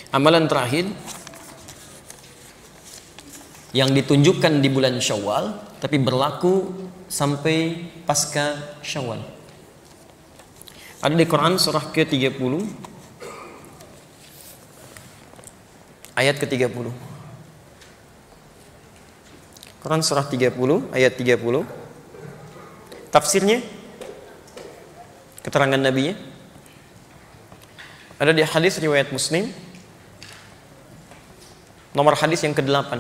Amalan terakhir yang ditunjukkan di bulan Syawal tapi berlaku sampai pasca Syawal. Ada di Quran surah ke-30 ayat ke-30. Quran surah 30 ayat 30. Tafsirnya, keterangan Nabi-nya ada di hadis riwayat Muslim, nomor hadis yang ke-8.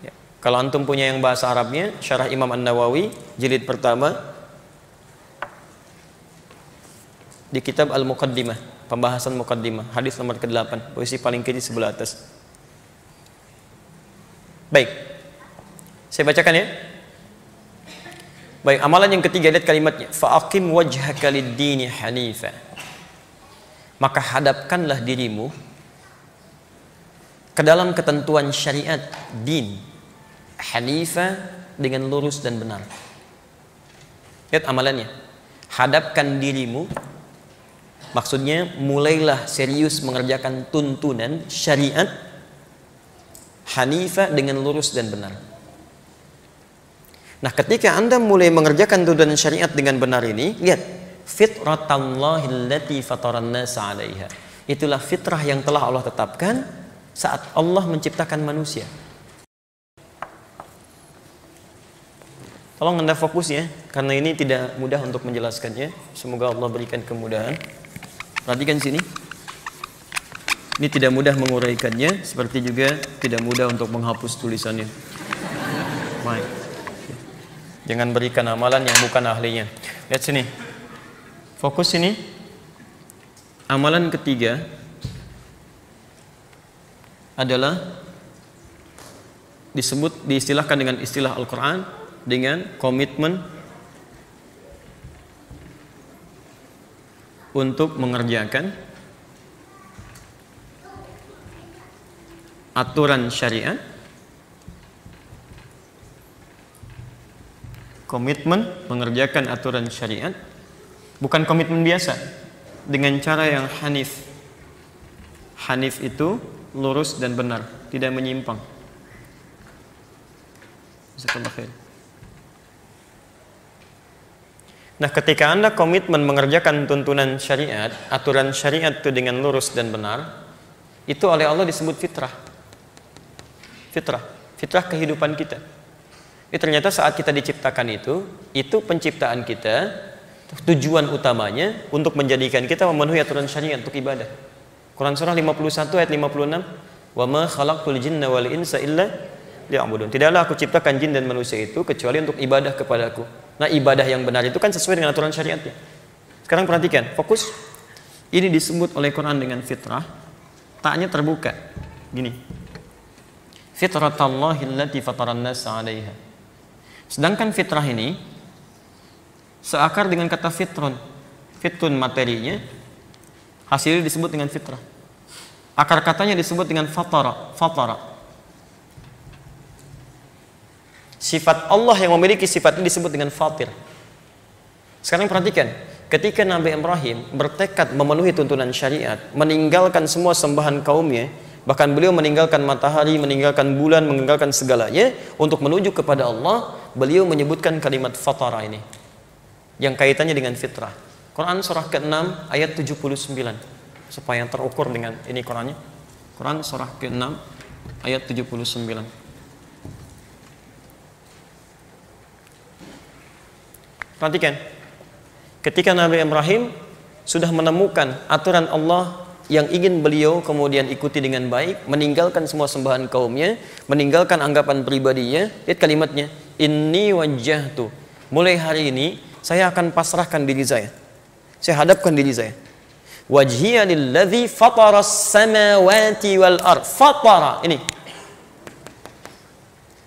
Ya, kalau antum punya yang bahasa Arabnya, Syarah Imam An-Nawawi jilid pertama di kitab Al-Muqaddimah, pembahasan Muqaddimah, hadis nomor ke-8, posisi paling kiri sebelah atas. Baik, saya bacakan ya. Baik, amalan yang ketiga, lihat kalimatnya, fa'aqim wajhaka lid-dini hanifa. Maka hadapkanlah dirimu ke dalam ketentuan syariat din hanifa dengan lurus dan benar. Lihat amalannya, hadapkan dirimu, maksudnya mulailah serius mengerjakan tuntunan syariat hanifa dengan lurus dan benar. Nah, ketika Anda mulai mengerjakan tuntunan syariat dengan benar ini, lihat, fitratallahi allati fataran nasa 'alaiha. Itulah fitrah yang telah Allah tetapkan saat Allah menciptakan manusia. Tolong Anda fokus ya, karena ini tidak mudah untuk menjelaskannya. Semoga Allah berikan kemudahan. Perhatikan sini. Ini tidak mudah menguraikannya, seperti juga tidak mudah untuk menghapus tulisannya. Baik. Jangan berikan amalan yang bukan ahlinya. Lihat sini. Fokus sini. Amalan ketiga adalah diistilahkan dengan istilah Al-Quran dengan komitmen untuk mengerjakan aturan syariat, komitmen mengerjakan aturan syariat, bukan komitmen biasa, dengan cara yang hanif. Hanif itu lurus dan benar, tidak menyimpang. Jazakallahu khair. Nah, ketika Anda komitmen mengerjakan tuntunan syariat, aturan syariat itu dengan lurus dan benar, itu oleh Allah disebut fitrah. Fitrah kehidupan kita. Ternyata saat kita diciptakan itu penciptaan kita, tujuan utamanya untuk menjadikan kita memenuhi aturan syariat untuk ibadah. Quran surah 51 ayat 56, "Wa ma khalaqtul jinna wal insa illa liya'budun." Tidaklah aku ciptakan jin dan manusia itu kecuali untuk ibadah kepadaku. Nah, ibadah yang benar itu kan sesuai dengan aturan syariatnya. Sekarang perhatikan, fokus. Ini disebut oleh Quran dengan fitrah. Taknya terbuka. Gini. Fitratallahi allati fataran nasa 'alaiha. Sedangkan fitrah ini seakar dengan kata fitrun. Fitrun materinya, hasilnya disebut dengan fitrah. Akar katanya disebut dengan fatara. Sifat Allah yang memiliki sifat ini disebut dengan fatir. Sekarang perhatikan, ketika Nabi Ibrahim bertekad memenuhi tuntunan syariat, meninggalkan semua sembahan kaumnya, bahkan beliau meninggalkan matahari, meninggalkan bulan, meninggalkan segalanya untuk menuju kepada Allah, beliau menyebutkan kalimat fatara ini yang kaitannya dengan fitrah. Quran surah ke-6 ayat 79, supaya terukur dengan ini Qurannya. Quran surah ke-6 ayat 79. Perhatikan, ketika Nabi Ibrahim sudah menemukan aturan Allah yang ingin beliau kemudian ikuti dengan baik, meninggalkan semua sembahan kaumnya, meninggalkan anggapan pribadinya, lihat kalimatnya, inni wajjahtu, mulai hari ini saya akan pasrahkan diri saya hadapkan diri saya, wajhiya lilladzi fataras samawati wal ard. Fatara ini,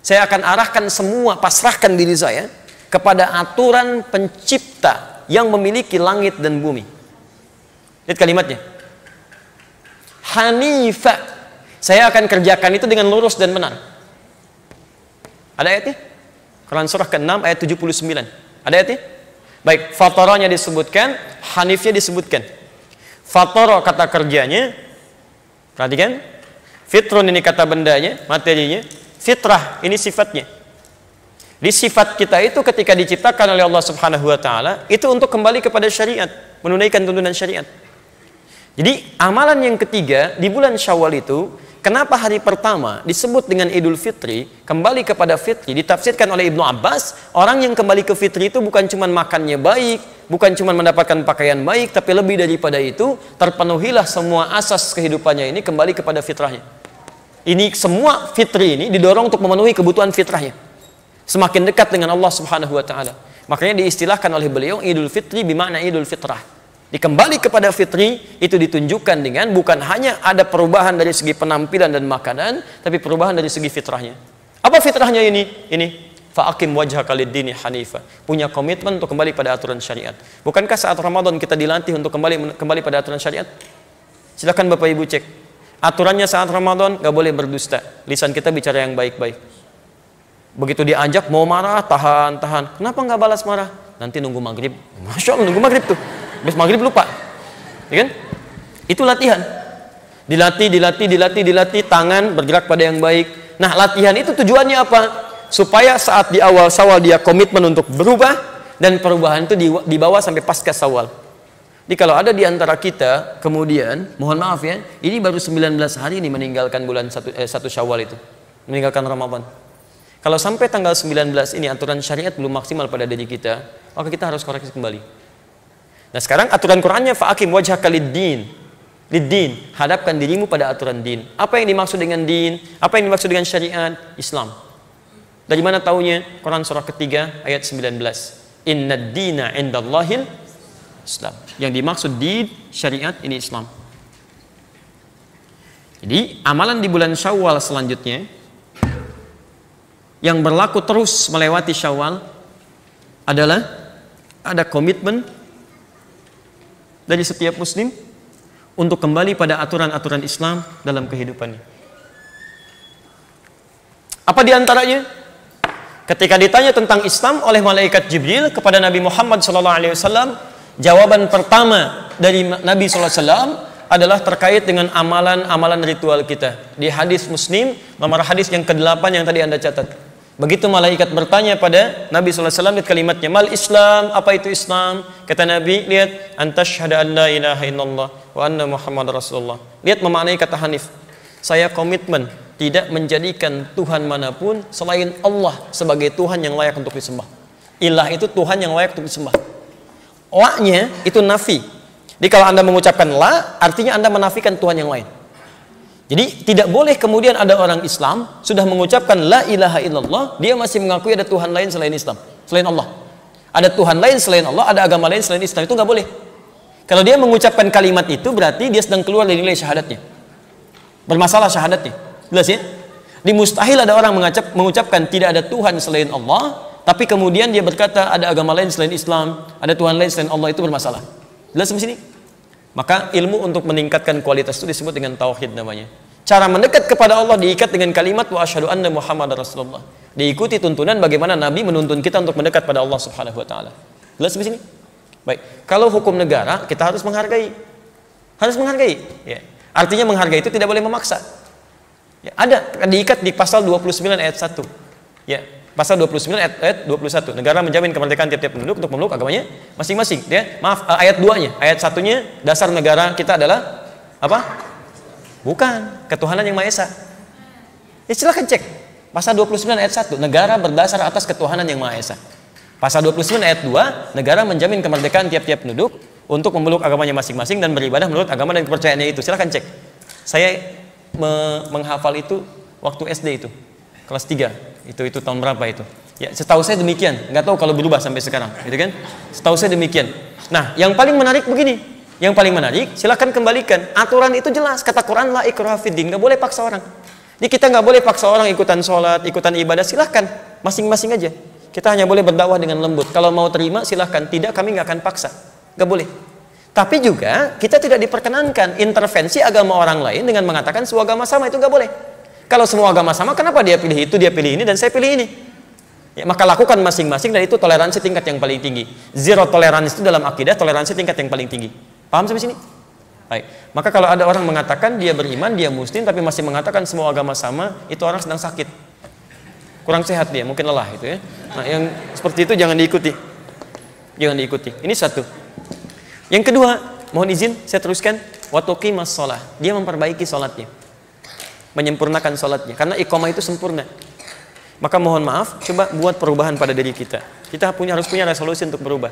saya akan arahkan semua, pasrahkan diri saya kepada aturan pencipta yang memiliki langit dan bumi. Lihat kalimatnya, hanifa, saya akan kerjakan itu dengan lurus dan benar. Ada ayatnya? Quran surah ke-6 ayat 79. Ada ayatnya? Baik, fataranya disebutkan, hanifnya disebutkan. Fatara kata kerjanya, perhatikan. Fitrun ini kata bendanya, materinya. Fitrah ini sifatnya. Di sifat kita itu ketika diciptakan oleh Allah Subhanahu wa taala itu untuk kembali kepada syariat, menunaikan tuntunan syariat. Jadi amalan yang ketiga di bulan Syawal itu, kenapa hari pertama disebut dengan Idul Fitri, kembali kepada fitri, ditafsirkan oleh Ibnu Abbas, orang yang kembali ke fitri itu bukan cuma makannya baik, bukan cuma mendapatkan pakaian baik, tapi lebih daripada itu, terpenuhilah semua asas kehidupannya ini kembali kepada fitrahnya. Ini semua fitri ini didorong untuk memenuhi kebutuhan fitrahnya. Semakin dekat dengan Allah Subhanahu wa taala. Makanya diistilahkan oleh beliau Idul Fitri bermakna Idul Fitrah. Dikembali kepada fitri itu ditunjukkan dengan bukan hanya ada perubahan dari segi penampilan dan makanan, tapi perubahan dari segi fitrahnya. Apa fitrahnya ini? Ini fa'aqim wajhaka lid-dini hanifa. Punya komitmen untuk kembali pada aturan syariat. Bukankah saat Ramadan kita dilatih untuk kembali pada aturan syariat? Silakan Bapak Ibu cek. Aturannya saat Ramadan nggak boleh berdusta. Lisan kita bicara yang baik-baik. Begitu diajak mau marah, tahan. Kenapa nggak balas marah? Nanti nunggu maghrib. Masya Allah, nunggu maghrib tuh. Habis maghrib lupa, ya kan? Itu latihan. Dilatih, tangan bergerak pada yang baik. Nah, latihan itu tujuannya apa? Supaya saat di awal Syawal dia komitmen untuk berubah, dan perubahan itu dibawa sampai pasca Syawal. Jadi kalau ada di antara kita, kemudian, mohon maaf ya, ini baru 19 hari ini meninggalkan bulan 1 Syawal itu, meninggalkan Ramadan. Kalau sampai tanggal 19 ini aturan syariat belum maksimal pada diri kita, maka kita harus koreksi kembali. Nah sekarang aturan Qurannya fa'akim wajhaka lid-din. Lid-din, hadapkan dirimu pada aturan din. Apa yang dimaksud dengan din? Apa yang dimaksud dengan syariat? Islam. Dari mana taunya? Quran surah ketiga ayat 19. Innad dina indallahil Islam. Yang dimaksud din, syariat ini Islam. Jadi amalan di bulan Syawal selanjutnya yang berlaku terus melewati Syawal adalah ada komitmen dari setiap muslim untuk kembali pada aturan-aturan Islam dalam kehidupannya. Apa diantaranya? Ketika ditanya tentang Islam oleh malaikat Jibril kepada Nabi Muhammad SAW, jawaban pertama dari Nabi SAW adalah terkait dengan amalan-amalan ritual kita. Di hadis Muslim, nomor hadis yang ke-8 yang tadi Anda catat. Begitu malaikat bertanya pada Nabi SAW, lihat kalimatnya, mal Islam, apa itu Islam? Kata Nabi, lihat, antashhada an la ilaha illallah wa anna Muhammad Rasulullah. Lihat memaknai kata Hanif, saya komitmen tidak menjadikan Tuhan manapun selain Allah sebagai Tuhan yang layak untuk disembah. Ilah itu Tuhan yang layak untuk disembah. La-nya itu nafi. Jadi kalau Anda mengucapkan la, artinya Anda menafikan Tuhan yang lain. Jadi tidak boleh kemudian ada orang Islam sudah mengucapkan la ilaha illallah, dia masih mengakui ada Tuhan lain selain Islam, selain Allah. Ada Tuhan lain selain Allah, ada agama lain selain Islam, itu nggak boleh. Kalau dia mengucapkan kalimat itu berarti dia sedang keluar dari nilai syahadatnya. Bermasalah syahadatnya. Jelas ya? Di mustahil ada orang mengucapkan tidak ada Tuhan selain Allah, tapi kemudian dia berkata ada agama lain selain Islam, ada Tuhan lain selain Allah, itu bermasalah. Jelas di sini? Maka ilmu untuk meningkatkan kualitas itu disebut dengan tauhid namanya. Cara mendekat kepada Allah diikat dengan kalimat wa asyhadu anna Muhammadar Rasulullah. Diikuti tuntunan bagaimana Nabi menuntun kita untuk mendekat pada Allah Subhanahu wa taala. Jelas di sini? Baik. Kalau hukum negara kita harus menghargai. Harus menghargai, ya. Artinya menghargai itu tidak boleh memaksa. Ya, ada diikat di pasal 29 ayat 1. Ya. Pasal 29 ayat 21. Negara menjamin kemerdekaan tiap-tiap penduduk untuk memeluk agamanya masing-masing. Ya, maaf, ayat 2-nya. Ayat 1-nya dasar negara kita adalah apa? Bukan ketuhanan yang Maha Esa. Ya silakan cek. Pasal 29 ayat 1, negara berdasar atas ketuhanan yang Maha Esa. Pasal 29 ayat 2, negara menjamin kemerdekaan tiap-tiap penduduk untuk memeluk agamanya masing-masing dan beribadah menurut agama dan kepercayaannya itu. Silakan cek. Saya menghafal itu waktu SD itu. Kelas 3. Itu tahun berapa itu? Ya, setahu saya demikian. Nggak tahu kalau berubah sampai sekarang, gitu kan? Setahu saya demikian. Nah, yang paling menarik begini. Yang paling menarik, silakan kembalikan. Aturan itu jelas. Kata Quran, la ikraha fiddin. Nggak boleh paksa orang. Jadi kita nggak boleh paksa orang ikutan sholat, ikutan ibadah. Silahkan, masing-masing aja. Kita hanya boleh berdakwah dengan lembut. Kalau mau terima, silahkan. Tidak, kami nggak akan paksa. Nggak boleh. Tapi juga kita tidak diperkenankan intervensi agama orang lain dengan mengatakan semua agama sama. Itu nggak boleh. Kalau semua agama sama, kenapa dia pilih itu, dia pilih ini, dan saya pilih ini? Ya, maka lakukan masing-masing, dan itu toleransi tingkat yang paling tinggi. Zero toleransi itu dalam akidah, toleransi tingkat yang paling tinggi. Paham sampai sini? Baik. Maka kalau ada orang mengatakan dia beriman, dia muslim, tapi masih mengatakan semua agama sama, itu orang sedang sakit. Kurang sehat dia, mungkin lelah itu ya. Nah, yang seperti itu jangan diikuti. Jangan diikuti. Ini satu. Yang kedua, mohon izin saya teruskan, wa tuqimas shalah. Dia memperbaiki salatnya. Menyempurnakan salatnya karena iqamah itu sempurna. Maka mohon maaf, coba buat perubahan pada diri kita. Kita harus punya resolusi untuk berubah.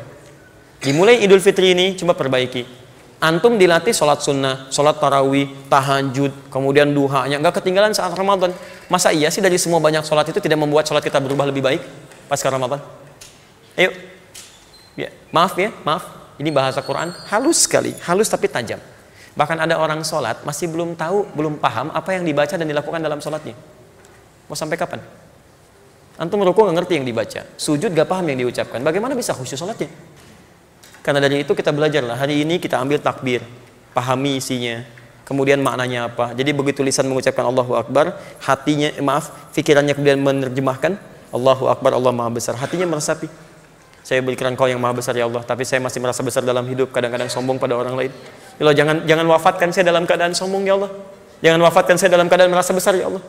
Dimulai Idul Fitri ini coba perbaiki. Antum dilatih sholat sunnah, sholat tarawih, tahajud, kemudian duhanya, nggak ketinggalan saat Ramadan. Masa iya sih dari semua banyak sholat itu tidak membuat sholat kita berubah lebih baik pasca Ramadan? Ayo, ya, maaf. Ini bahasa Quran halus sekali, halus tapi tajam. Bahkan ada orang sholat masih belum tahu, belum paham apa yang dibaca dan dilakukan dalam sholatnya. Mau sampai kapan? Antum rukuk nggak ngerti yang dibaca, sujud nggak paham yang diucapkan. Bagaimana bisa khusyuk sholatnya? Karena dari itu kita belajarlah. Hari ini kita ambil takbir, pahami isinya, kemudian maknanya apa. Jadi begitu lisan mengucapkan Allahu Akbar, pikirannya kemudian menerjemahkan Allahu Akbar, Allah Maha Besar. Hatinya meresapi, saya berikan Engkau yang Maha Besar ya Allah, tapi saya masih merasa besar dalam hidup, kadang-kadang sombong pada orang lain. Ya Allah, jangan wafatkan saya dalam keadaan sombong ya Allah. Jangan wafatkan saya dalam keadaan merasa besar ya Allah.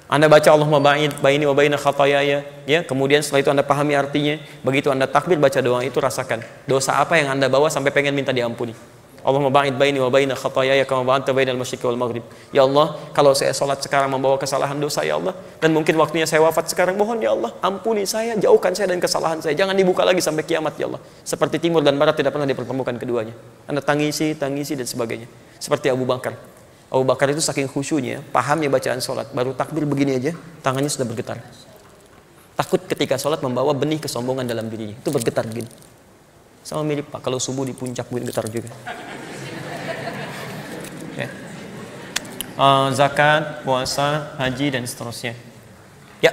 Anda baca Allahumma ba'id baini wa baina khataayaya, ya, kemudian setelah itu Anda pahami artinya, begitu Anda takbir baca doa itu rasakan dosa apa yang Anda bawa sampai pengen minta diampuni. Allahumma ba'id baini wa baina khataayaya kama ba'adta bainal masyriqi wal maghrib. Ya Allah, kalau saya salat sekarang membawa kesalahan dosa ya Allah, dan mungkin waktunya saya wafat sekarang, mohon ya Allah, ampuni saya, jauhkan saya dari kesalahan saya, jangan dibuka lagi sampai kiamat ya Allah. Seperti timur dan barat tidak pernah dipertemukan keduanya. Anda tangisi dan sebagainya. Seperti Abu Bakar. Abu Bakar itu saking khusyunya, pahamnya bacaan sholat, baru takbir begini aja, tangannya sudah bergetar. Takut ketika sholat membawa benih kesombongan dalam dirinya, itu bergetar begini. Sama mirip Pak, kalau subuh di puncak begini getar juga. Okay. Zakat, puasa, haji, dan seterusnya. Ya,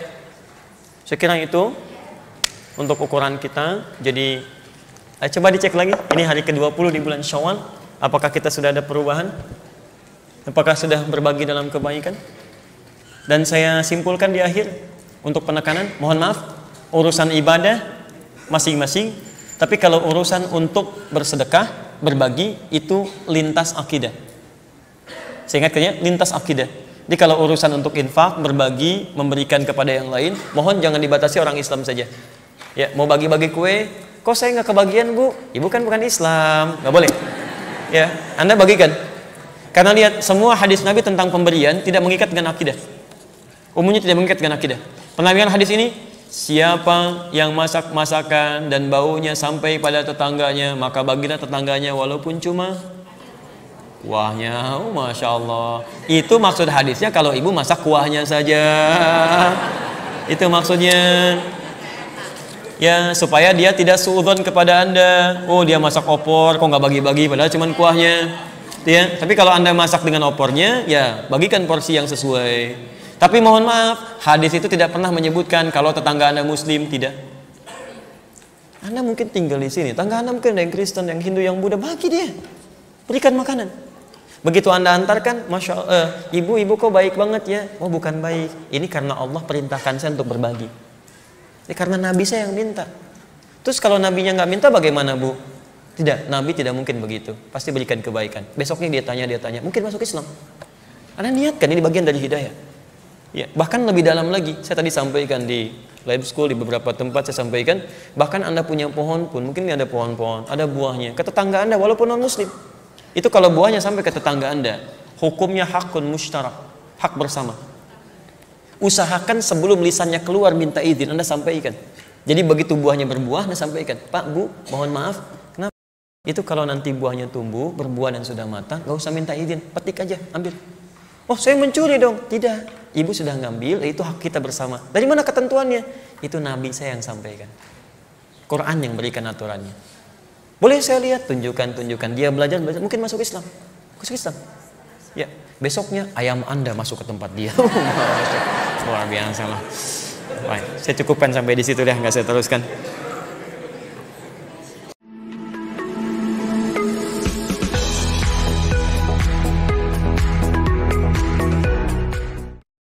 saya kira itu untuk ukuran kita. Jadi, coba dicek lagi, ini hari ke-20 di bulan Syawal, apakah kita sudah ada perubahan? Apakah sudah berbagi dalam kebaikan? Dan saya simpulkan di akhir untuk penekanan, mohon maaf, urusan ibadah masing-masing, tapi kalau urusan untuk bersedekah, berbagi, itu lintas akidah. Saya ingatkan ya, lintas akidah. Jadi kalau urusan untuk infak, berbagi, memberikan kepada yang lain, mohon jangan dibatasi orang Islam saja. Ya, mau bagi-bagi kue, kok saya nggak kebagian Bu? Ibu kan bukan Islam, nggak boleh. Ya, Anda bagikan. Karena lihat, semua hadis Nabi tentang pemberian tidak mengikat dengan akidah. Umumnya tidak mengikat dengan akidah. Pernah dengar hadis ini? Siapa yang masak masakan dan baunya sampai pada tetangganya, maka bagilah tetangganya walaupun cuma kuahnya. Oh, Masya Allah. Itu maksud hadisnya kalau ibu masak kuahnya saja. Itu maksudnya. Ya, supaya dia tidak suudzon kepada Anda. Oh, dia masak opor, kok nggak bagi-bagi padahal cuma kuahnya. Ya, tapi kalau Anda masak dengan opornya, ya bagikan porsi yang sesuai. Tapi mohon maaf, hadis itu tidak pernah menyebutkan kalau tetangga Anda Muslim, tidak. Anda mungkin tinggal di sini, tetangga Anda mungkin ada yang Kristen, yang Hindu, yang Buddha, bagi dia, berikan makanan. Begitu Anda antarkan, Masya Allah, ibu kok baik banget ya. Oh, bukan baik, ini karena Allah perintahkan saya untuk berbagi. Ini karena Nabi saya yang minta. Terus kalau Nabinya nggak minta bagaimana Bu? Tidak, Nabi tidak mungkin begitu. Pasti berikan kebaikan. Besoknya dia tanya, mungkin masuk Islam. Anda niatkan, ini bagian dari hidayah. Ya, bahkan lebih dalam lagi, saya tadi sampaikan di live school, di beberapa tempat saya sampaikan, bahkan Anda punya pohon pun, mungkin ada pohon-pohon, ada buahnya, ke tetangga Anda walaupun non-muslim. Itu kalau buahnya sampai ke tetangga Anda, hukumnya hakun musytarak, hak bersama. Usahakan sebelum lisannya keluar minta izin, Anda sampaikan. Jadi begitu buahnya berbuah, Anda sampaikan, Pak, Bu, mohon maaf, kenapa? Itu kalau nanti buahnya tumbuh, berbuah dan sudah matang, gak usah minta izin, petik aja, ambil. Oh, saya mencuri dong. Tidak, ibu sudah ngambil, itu hak kita bersama. Dari mana ketentuannya? Itu Nabi saya yang sampaikan. Quran yang berikan aturannya. Boleh saya lihat, tunjukkan. Dia belajar, mungkin masuk Islam. Masuk Islam. Ya, besoknya ayam Anda masuk ke tempat dia. Luar biasa lah. Baik, saya cukupkan sampai di situ deh, nggak saya teruskan.